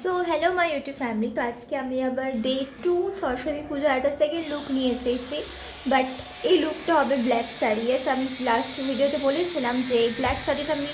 So hello my YouTube family. তো আজকে আমি আবার ডে 2 সরস্বতী পুজো একটা সেকেন্ড লুক নিয়ে এসেছি। বাট এই লুকটা হবে ব্ল্যাক শাড়ি। ইয়েস, আমি লাস্ট ভিডিওতে বলেছিলাম যে এই ব্ল্যাক শাড়িটা আমি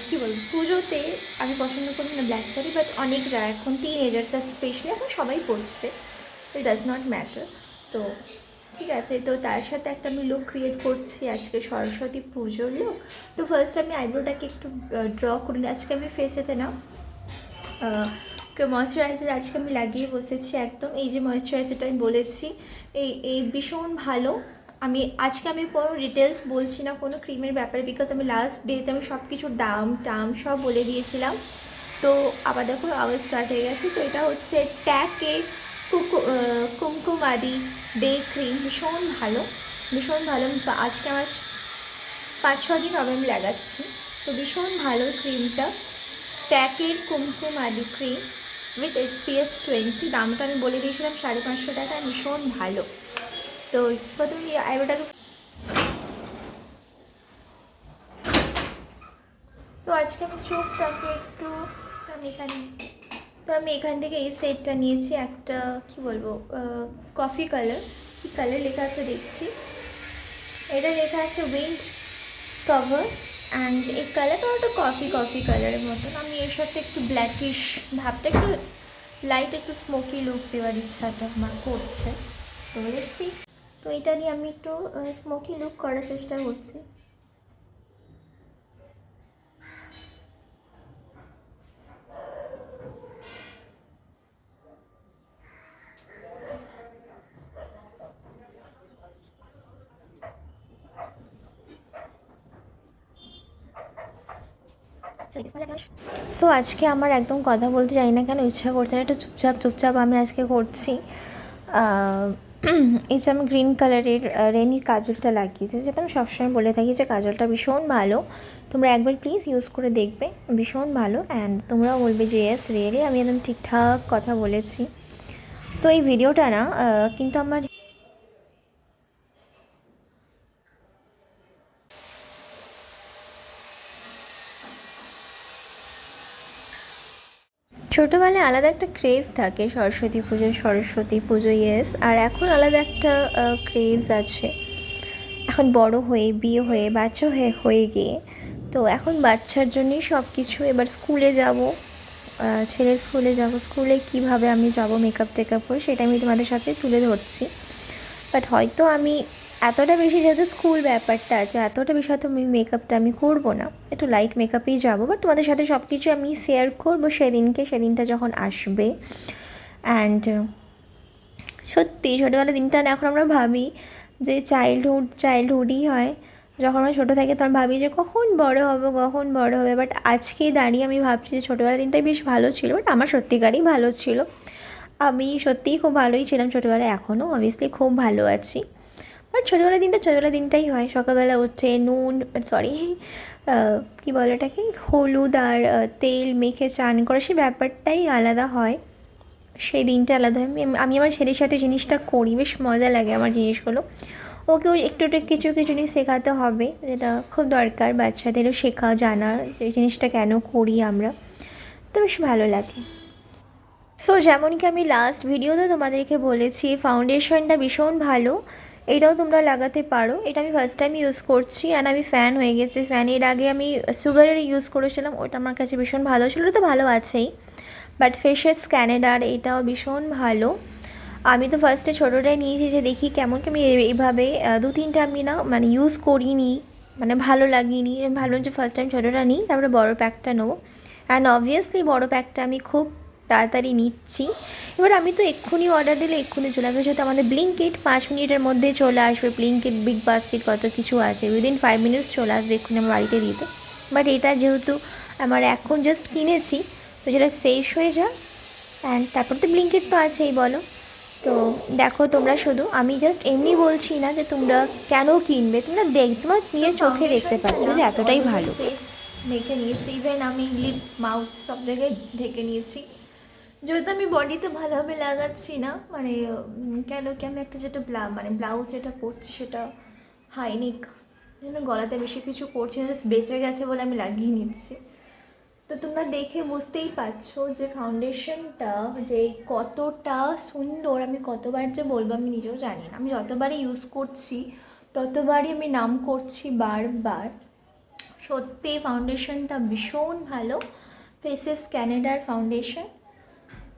কী বলবো, পুজোতে আমি পছন্দ করি না ব্ল্যাক শাড়ি, বাট অনেকরা এখন টিনেজার্সরা স্পেশালি এখন সবাই পরছে, ইট ডাজ নট ম্যাটার। তো ঠিক আছে, তো তার সাথে একটা আমি লুক ক্রিয়েট করছি আজকে সরস্বতী পুজোর লুক। তো ফার্স্ট আমি আইব্রোটাকে একটু ড্র করি। আজকে আমি ফেসেতে না ময়শ্চারাইজার আজকে আমি লাগিয়ে বসেছি একদম। এই যে ময়শ্চারাইজারটা আমি বলেছি, এই ভীষণ ভালো। আজকে আমি কোনো ডিটেলস বলছি না কোনো ক্রিমের ব্যাপারে, বিকজ আমি লাস্ট ডেতে আমি সব কিছুর দাম টাম সব বলে দিয়েছিলাম। তো আবার দেখো আবার স্টার্ট হয়ে গেছে। তো এটা হচ্ছে ট্যাকে কুমকুমাদি ডে ক্রিম, ভীষণ ভালো ভীষণ ভালো। আজকে আমার 5-6 দিন হবে আমি লাগাচ্ছি। তো ভীষণ ভালো ক্রিমটা, ট্যাকের কুমকুম আদি ক্রিম উইথ SPF 20। দামটা আমি বলে দিয়েছিলাম 550 টাকা, ভীষণ ভালো। তো প্রথমে আইব্রোটাকে আজকে আমি চোখটাকে একটু আমি এখানে আমি এখান থেকে এই সেটটা নিয়েছি, একটা কি বলবো কফি কালার। কি কালার লেখা আছে দেখছি, এটা লেখা আছে উইন্ড কভার। অ্যান্ড এই কালারটা একটা কফি কালারের মতন। আমি এর সাথে একটু ব্ল্যাকিশ ভাবটা, একটু লাইট একটু স্মোকি লুক দেওয়ার ইচ্ছাটা আমার করছে। তো লেটস। তো এটা দিয়ে আমি একটু স্মোকি লুক করার চেষ্টা করছি। সো আজকে আমার একদম কথা বলতে জানি না কেন ইচ্ছা করছে না, একটু চুপচাপ আমি আজকে করছি। এই যে আমি গ্রিন কালারের রেনির কাজলটা লাগিয়েছি, যেটা আমি সবসময় বলে থাকি যে কাজলটা ভীষণ ভালো। তোমরা একবার প্লিজ ইউজ করে দেখবে, ভীষণ ভালো। অ্যান্ড তোমরাও বলবে যে ইয়েস রিয়েলি আমি একদম ঠিকঠাক কথা বলেছি। সো এই ভিডিওটা না কিন্তু আমার ছোটোবেলায় আলাদা একটা ক্রেজ থাকে সরস্বতী পুজো ইয়েস, আর এখন আলাদা একটা ক্রেজ আছে। এখন বড় হয়ে বিয়ে হয়ে বাচ্চা হয়ে গিয়ে, তো এখন বাচ্চার জন্যই সব কিছু। এবার স্কুলে যাব, ছেলের স্কুলে যাব, স্কুলে কিভাবে আমি যাব মেকআপ টেকআপ করে সেটা আমি তোমাদের সাথে তুলে ধরছি। বাট হয়তো আমি এতটা বেশি, যেহেতু স্কুল ব্যাপারটা আছে, এতটা বেশি হয়তো আমি মেকআপটা আমি করবো না, একটু লাইট মেকআপেই যাবো। বাট তোমাদের সাথে সব কিছু আমি শেয়ার করবো সেদিনটা যখন আসবে। অ্যান্ড সত্যি ছোটোবেলার দিনটা না এখন আমরা ভাবি যে চাইল্ডহুডই হয়। যখন আমরা ছোটো থাকি তখন ভাবি যে কখন বড় হবে। বাট আজকে দাঁড়িয়ে আমি ভাবছি যে ছোটোবেলার দিনটাই বেশ ভালো ছিল। বাট আমার সত্যিকারই ভালো ছিল, আমি সত্যিই খুব ভালোই ছিলাম ছোটোবেলায়, এখনও অবভিয়াসলি খুব ভালো আছি। বাট ছোটোবেলার দিনটাই হয়। সকালবেলা উঠে কী বলে এটাকে, হলুদ আর তেল মেখে চান করা, সেই ব্যাপারটাই আলাদা হয়, সেই দিনটা আলাদা হয়। আমি আমার ছেলের সাথে জিনিসটা করি, বেশ মজা লাগে আমার জিনিসগুলো। ওকেও একটু কিছু জিনিস শেখাতে হবে, যেটা খুব দরকার বাচ্চাদেরও শেখা জানার, যে জিনিসটা কেন করি আমরা। তো বেশ ভালো লাগে। সো যেমন কি আমি লাস্ট ভিডিওতে তোমাদেরকে বলেছি, ফাউন্ডেশনটা ভীষণ ভালো, এটাও তোমরা লাগাতে পারো। এটা আমি ফার্স্ট টাইম ইউজ করছি অ্যান্ড আমি ফ্যান হয়ে গেছি। এর আগে আমি সুগারের ইউজ করেছিলাম, ওটা আমার কাছে ভীষণ ভালো ছিল, তো ভালো আছেই। বাট ফেসেস ক্যানাডার এটাও ভীষণ ভালো। আমি তো ফার্স্টে ছোটোটাই নিয়েছি, যে দেখি কেমন কি। আমি এইভাবে 2-3টা আমি না ইউজ করিনি, ভালো লাগেনি, ভাবলাম যে ফার্স্ট টাইম ছোটোটা নিই, তারপরে বড় প্যাকটা নেবো। অ্যান্ড অবভিয়াসলি বড় প্যাকটা আমি খুব তাড়াতাড়ি নিচ্ছি। এবার আমি তো এক্ষুনি অর্ডার দিলে এক্ষুনি চলে আসবে, যেহেতু আমাদের ব্লিঙ্কিট 5 মিনিটের মধ্যে চলে আসবে। ব্লিঙ্কিট, বিগ বাস্কেট, কত কিছু আছে, উইদিন 5 মিনিটস চলে আসবে এক্ষুনি আমার বাড়িতে দিতে। বাট এটা যেহেতু আমার এখন জাস্ট কিনেছি, তো যেটা শেষ হয়ে যায়। অ্যান্ড তারপর তো ব্লিঙ্কিট তো আছেই, বলো। তো দেখো তোমরা, শুধু আমি জাস্ট এমনি বলছি না যে তোমরা কেন কিনবে, তোমরা তোমার নিজের চোখে দেখতে পাচ্ছ যে এতটাই ভালো। ফেস মেখে নিয়েছি, ইভেন আমি লিপ মাউথ সব জায়গায় ঢেকে নিয়েছি, যেহেতু আমি বডিতে ভালোভাবে লাগাচ্ছি না। কেন কি আমি একটা যেটা ব্লাউজ যেটা পরছি সেটা হাইনিক, গলাতে বেশি কিছু করছি না, জাস্ট বেঁচে গেছে বলে আমি লাগিয়ে নিচ্ছি। তো তোমরা দেখে বুঝতেই পারছো যে ফাউন্ডেশনটা যে কতটা সুন্দর, আমি কতবার যে বলবো আমি নিজেও জানি না। আমি যতবারই ইউজ করছি ততবারই আমি নাম করছি বারবার। সত্যি ফাউন্ডেশনটা ভীষণ ভালো, ফেসেস ক্যানাডার ফাউন্ডেশন।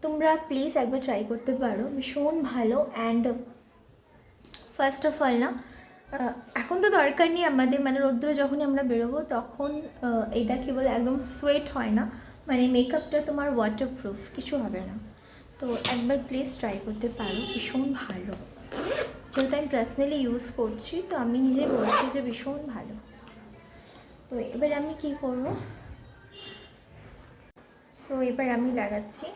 তোমরা প্লিজ একবার ট্রাই করতে পারো, ভীষণ ভালো। অ্যান্ড ফার্স্ট অফ অল না, এখন তো দরকার নেই আমাদের, মানে রৌদ্রে যখনই আমরা বেরোবো তখন এটা কী বলে একদম সোয়েট হয় না, মানে মেকআপটা তোমার ওয়াটারপ্রুফ, কিছু হবে না। তো একবার প্লিজ ট্রাই করতে পারো, ভীষণ ভালো। যেহেতু আমি পার্সোনালি ইউজ করছি তো আমি নিজে বলছি যে ভীষণ ভালো। তো এবার আমি কি করব, সো এবার আমি লাগাচ্ছি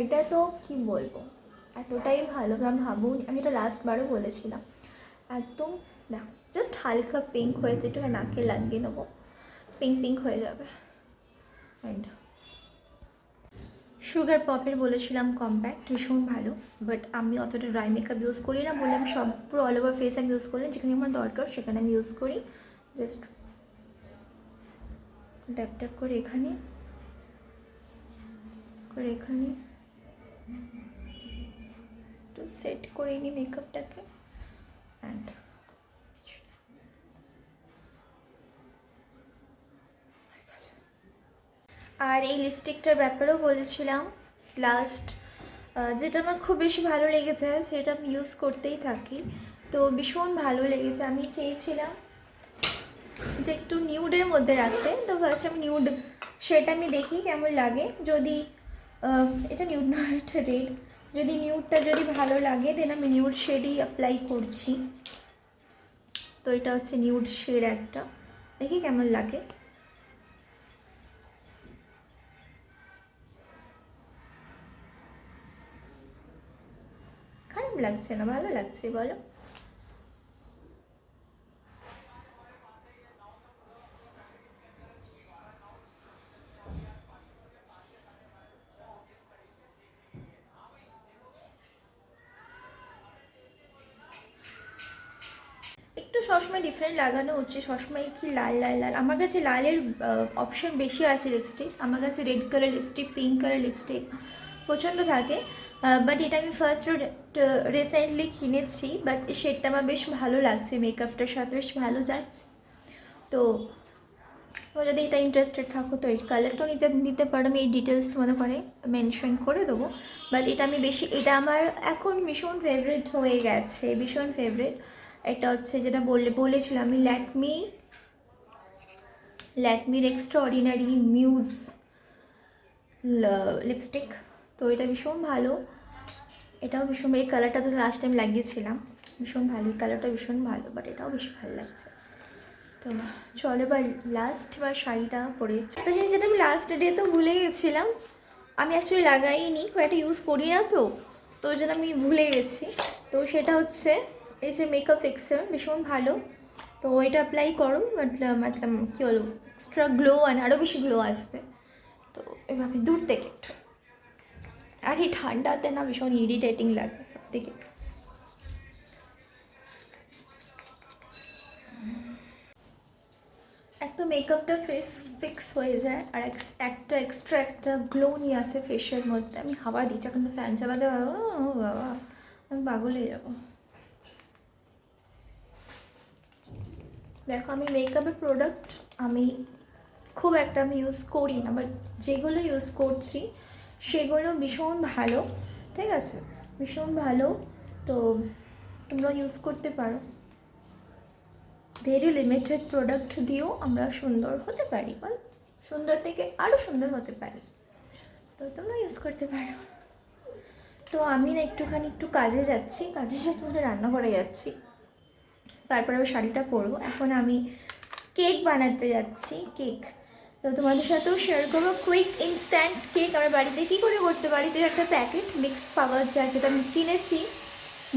এটা। তো কি বলবো, এতটাই ভালো, আমি ভাবুন, আমি এটা লাস্টবারও বলেছিলাম। একদম দেখো, জাস্ট হালকা পিঙ্ক হয়েছে, একটু নাকে লাগিয়ে নেবো, পিঙ্ক পিঙ্ক হয়ে যাবে। অ্যান্ড সুগার পপের বলেছিলাম কম্প্যাক্ট, ভীষণ ভালো। বাট আমি অতটা ড্রাই মেকআপ ইউজ করি না বলে আমি সব পুরো অল ওভার ফেস আমি ইউজ করলাম, যেখানে আমার দরকার সেখানে আমি ইউজ করি। জাস্ট ট্যাপ ট্যাপ করে এখানে একটু সেট করে নিই মেকআপটাকে। অ্যান্ড আর এই লিপস্টিকটার ব্যাপারেও বলেছিলাম লাস্ট, যেটা আমার খুব বেশি ভালো লেগেছে সেটা আমি ইউজ করতেই থাকি, তো ভীষণ ভালো লেগেছে। আমি চেয়েছিলাম যে একটু নিউডের মধ্যে রাখতে, তো ফার্স্ট আমি নিউড সেটা আমি দেখি কেমন লাগে, যদি এটা নিউড না, এটা রেড, যদি নিউডটা যদি ভালো লাগে দেন আমি নিউড শেডই অ্যাপ্লাই করছি। তো এটা হচ্ছে নিউড শেড একটা, দেখি কেমন লাগে। খারাপ লাগছে না, ভালো লাগছে বলো। একটু সবসময় ডিফারেন্ট লাগানো হচ্ছে, সবসময় কি লাল লাল লাল, আমার কাছে লালের অপশান বেশি আছে লিপস্টিক, আমার কাছে red colour lipstick, pink colour lipstick প্রচণ্ড থাকে। বাট এটা আমি ফার্স্ট রিসেন্টলি কিনেছি, বাট শেডটা আমার বেশ ভালো লাগছে, মেকআপটার সাথে বেশ ভালো যাচ্ছে। তো যদি এটা ইন্টারেস্টেড থাকো তো এই কালারটাও নিতে পারো, আমি এই ডিটেলস তোমাদের করে মেনশন করে দেবো। বাট এটা আমি বেশি, এটা আমার এখন ভীষণ ফেভারিট হয়ে গেছে, ভীষণ ফেভারিট। এটা হচ্ছে যেটা বলেছিলাম আমি, ল্যাকমির এক্সট্রাঅর্ডিনারি মিউজ লিপস্টিক। তো এটা ভীষণ ভালো, এটাও ভীষণ, এই কালারটা তো লাস্ট টাইম লাগিয়েছিলাম, ভীষণ ভালো, এই কালারটা ভীষণ ভালো, বাট এটাও বেশি ভালো লাগছে। তো চলো এবার লাস্ট এবার শাড়িটা পরে, একটা জিনিস যেটা আমি লাস্ট ডেতেও ভুলে গেছিলাম, আমি অ্যাকচুয়ালি লাগাইনি, খুব একটা ইউজ করি না, তো ওই জন্য আমি ভুলে গেছি। তো সেটা হচ্ছে এই যে মেকআপ ফিক্সার, ভীষণ ভালো। তো এটা অ্যাপ্লাই করো, মতলব কী বলবো, এক্সট্রা গ্লো, আরও বেশি গ্লো আসবে। তো এভাবে দূর থেকে একটু, আর এই ঠান্ডাতে না ভীষণ ইরিটেটিং লাগে সব থেকে। এক তো মেকআপটা ফেস ফিক্স হয়ে যায়, আর একটা এক্সট্রা একটা গ্লো নিয়ে আসে ফেসের মধ্যে। আমি হাওয়া দিচ্ছি এখন, তো ফ্যান চালাতে পারবো, ও বাবা আমি পাগল হয়ে যাবো। দেখো আমি মেকআপের প্রোডাক্ট আমি খুব একটা আমি ইউজ করি না, বাট যেগুলো ইউজ করছি সেগুলো ভীষণ ভালো, ঠিক আছে, ভীষণ ভালো। তো তোমরা ইউজ করতে পারো, ভেরি লিমিটেড প্রোডাক্ট দিয়েও আমরা সুন্দর হতে পারি, বল সুন্দর থেকে আরও সুন্দর হতে পারি, তো তোমরা ইউজ করতে পারো। তো আমি না একটু কাজে যাচ্ছি, কাজের সাথে মানে রান্নাঘরে যাচ্ছি, তারপরে আমি শাড়িটা পরবো। এখন আমি কেক বানাতে যাচ্ছি, কেক, তো তোমাদের সাথেও শেয়ার করবো। কুইক ইনস্ট্যান্ট কেক আমরা বাড়িতে কী করে করতে পারি, তো একটা প্যাকেট মিক্স পাওয়া যায়, যেটা আমি কিনেছি,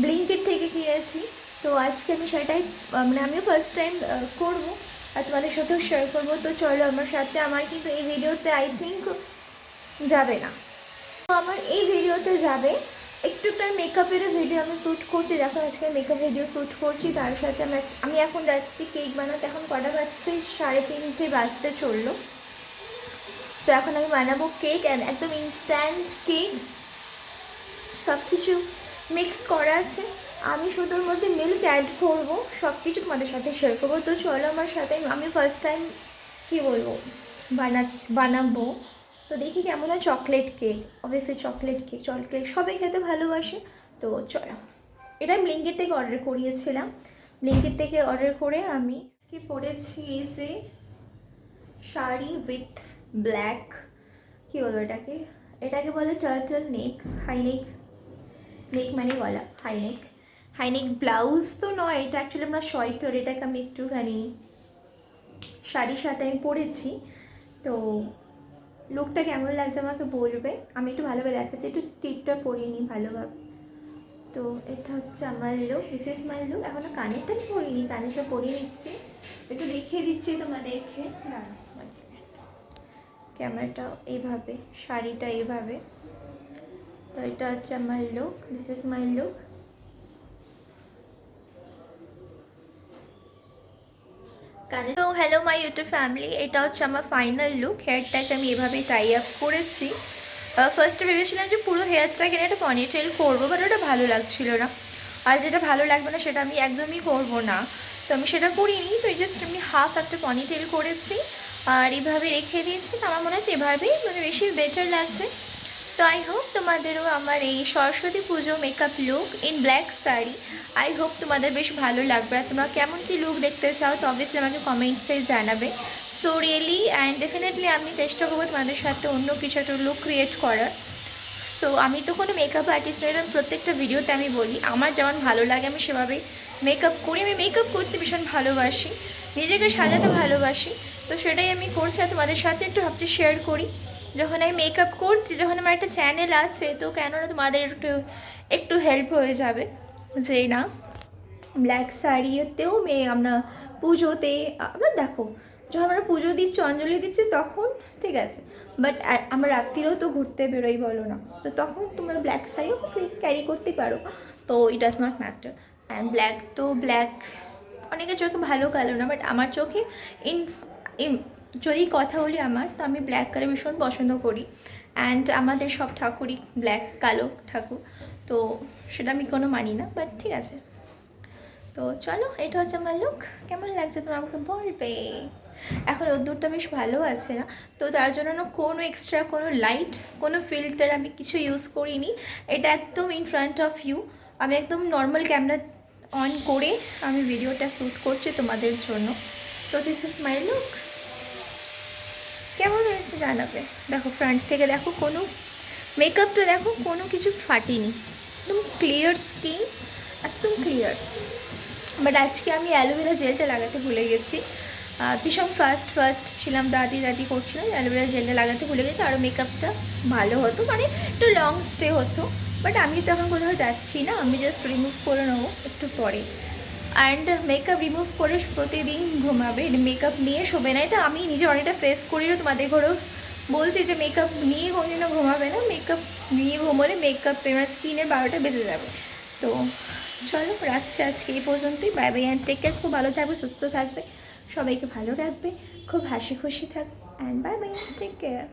ব্লিঙ্কিট থেকে কিনেছি। তো আজকে আমি সেটাই মানে আমিও ফার্স্ট টাইম করবো আর তোমাদের সাথেও শেয়ার করবো। তো চলো আমার সাথে, আমার কিন্তু এই ভিডিওতে আই থিঙ্ক যাবে না, তো আমার এই ভিডিওতে যাবে একটু টাইম মেকআপের ভিডিও আমি শ্যুট করছি, দেখো আজকে মেকআপ ভিডিও শ্যুট করছি। তার সাথে আমি এখন যাচ্ছি কেক বানাতে। এখন কটা বাজছে, 3:30 বাজতে চললো। তো এখন আমি বানাবো কেক, একদম ইনস্ট্যান্ট কেক। সব কিছু মিক্স করা আছে, আমি শুধু ওর মধ্যে মিল্ক অ্যাড করবো, সব কিছু তোমাদের সাথে শেয়ার করবো। তো চলো আমার সাথে, আমি ফার্স্ট টাইম কী বলবো বানাবো। তো দেখি কেমন হয়। Chocolate cake, obviously chocolate cake সবাই খেতে ভালোবাসে। তো চলো, এটা আমি ব্লিঙ্কিট থেকে অর্ডার করিয়েছিলাম। ব্লিঙ্কিট থেকে অর্ডার করে আমি কি পরেছি, এই যে শাড়ি উইথ ব্ল্যাক, কী বলবো এটাকে বলে টার্টল নেক, হাই নেক, নেক মানে গলা, হাই নেক ব্লাউজ তো নয় এটা, অ্যাকচুয়ালি আমরা সোয়েটার। এটাকে আমি একটুখানি শাড়ির সাথে আমি পরেছি। তো লুকটা কেমন লাগছে আমাকে বলবে। আমি একটু ভালোভাবে দেখাচ্ছি, একটু টিপটা পরিয়ে নিই ভালোভাবে। তো এটা হচ্ছে আমার look, this is my look. এখনও কানেরটাই পরিনি, কানেরটা পরিয়ে নিচ্ছি, একটু দেখিয়ে দিচ্ছি তোমাদেরকে। ক্যামেরাটা এইভাবে, শাড়িটা এইভাবে। তো এটা হচ্ছে আমার look, this is my look. তো হ্যালো মাই ইউটিউব ফ্যামিলি, এটা হচ্ছে আমার ফাইনাল লুক। হেয়ারটাকে আমি এভাবে টাই আপ করেছি। ফার্স্টে ভেবেছিলাম যে পুরো হেয়ারটাকে একটা পনিটেল করবো, বাট ওটা ভালো লাগছিল না। আর যেটা ভালো লাগবে না সেটা আমি একদমই করবো না, তো আমি সেটা করিনি। তো জাস্ট আমি হাফ একটা পনিটেল করেছি আর এইভাবে রেখে দিয়েছি। তো আমার মনে হচ্ছে এভাবেই মানে বেশি বেটার লাগছে। তো আই হোপ তোমাদেরও আমার এই সরস্বতী পুজো makeup look in black sari, I hope তোমাদের বেশ ভালো লাগবে। আর তোমরা কেমন কি লুক দেখতে চাও তো অবভিয়াসলি আমাকে কমেন্টসে জানাবে। সো রিয়েলি অ্যান্ড ডেফিনেটলি আমি চেষ্টা করবো তোমাদের সাথে অন্য কিছু একটা লুক ক্রিয়েট করার। সো আমি তো কোনো মেকআপ আর্টিস্ট নই, এরকম প্রত্যেকটা ভিডিওতে আমি বলি আমার যেমন ভালো লাগে আমি সেভাবেই মেকআপ করি। আমি মেকআপ করতে ভীষণ ভালোবাসি, নিজেকে সাজাতে ভালোবাসি। তো সেটাই আমি করছি আর তোমাদের সাথে একটু ভাবছি শেয়ার করি। যখন আমি মেকআপ করছি, যখন আমার একটা চ্যানেল আছে, তো কেননা তোমাদের একটু হেল্প হয়ে যাবে যে না ব্ল্যাক শাড়িতেও আমরা পুজোতে, আমরা দেখো যখন আমরা পুজো দিচ্ছি অঞ্জলি দিচ্ছি তখন ঠিক আছে, বাট আমরা রাত্রিরেও তো ঘুরতে বেরোই বলো না, তো তখন তোমরা ব্ল্যাক শাড়ি অবশ্যই ক্যারি করতে পারো। তো it does not matter. And black তো ব্ল্যাক অনেকের চোখে ভালো কালো না, বাট আমার চোখে ইন ইন যদি কথা বলি আমার, তো আমি ব্ল্যাক কালার ভীষণ পছন্দ করি। অ্যান্ড আমাদের সব ঠাকুরই ব্ল্যাক কালো ঠাকুর, তো সেটা আমি কোনো মানি না, বাট ঠিক আছে। তো চলো, এটা হচ্ছে আমার লুক। কেমন লাগছে তোমরা আমাকে বলবে। এখন রোদ্দুরটা বেশ ভালো আছে না, তো তার জন্য না কোনো এক্সট্রা কোনো লাইট কোনো ফিল্টার আমি কিছু ইউজ করিনি। এটা একদম ইন ফ্রন্ট অফ ইউ, আমি একদম নর্মাল ক্যামেরা অন করে আমি ভিডিওটা শ্যুট করছি তোমাদের জন্য। তো দিস ইজ মাই লুক, কেমন হয়েছে জানাবে। দেখো ফ্রন্ট থেকে দেখো, কোনো মেকআপটা দেখো কোনো কিছু ফাটিনি, একদম ক্লিয়ার স্কিন, একদম ক্লিয়ার। বাট আজকে আমি অ্যালোভেরা জেলটা লাগাতে ভুলে গেছি, ভীষণ ফার্স্ট ছিলাম, দাদি করছিলাম, অ্যালোভেরা জেলটা লাগাতে ভুলে গেছি। আরও মেকআপটা ভালো হতো, মানে একটু লং স্টে হতো। বাট আমি তো এখন কোথাও যাচ্ছি না, আমি জাস্ট রিমুভ করে নেবো একটু পরে। অ্যান্ড মেকআপ রিমুভ করে প্রতিদিন ঘুমাবে, মেকআপ নিয়ে শোবে না। এটা আমি নিজে অনেকটা ফেস করি, তোমাদের ঘরেও বলছি যে মেকআপ নিয়ে কোনোদিনও ঘুমাবে না। মেকআপ নিয়ে ঘুমোলে মেকআপ আমার স্কিনের 12টা বেজে যাবে। তো চলো রাখছি আজকে এই পর্যন্তই। Bye bye and take care. খুব ভালো থাকবে, সুস্থ থাকবে, সবাইকে ভালো রাখবে, খুব হাসি খুশি থাকবে। And bye bye, take care.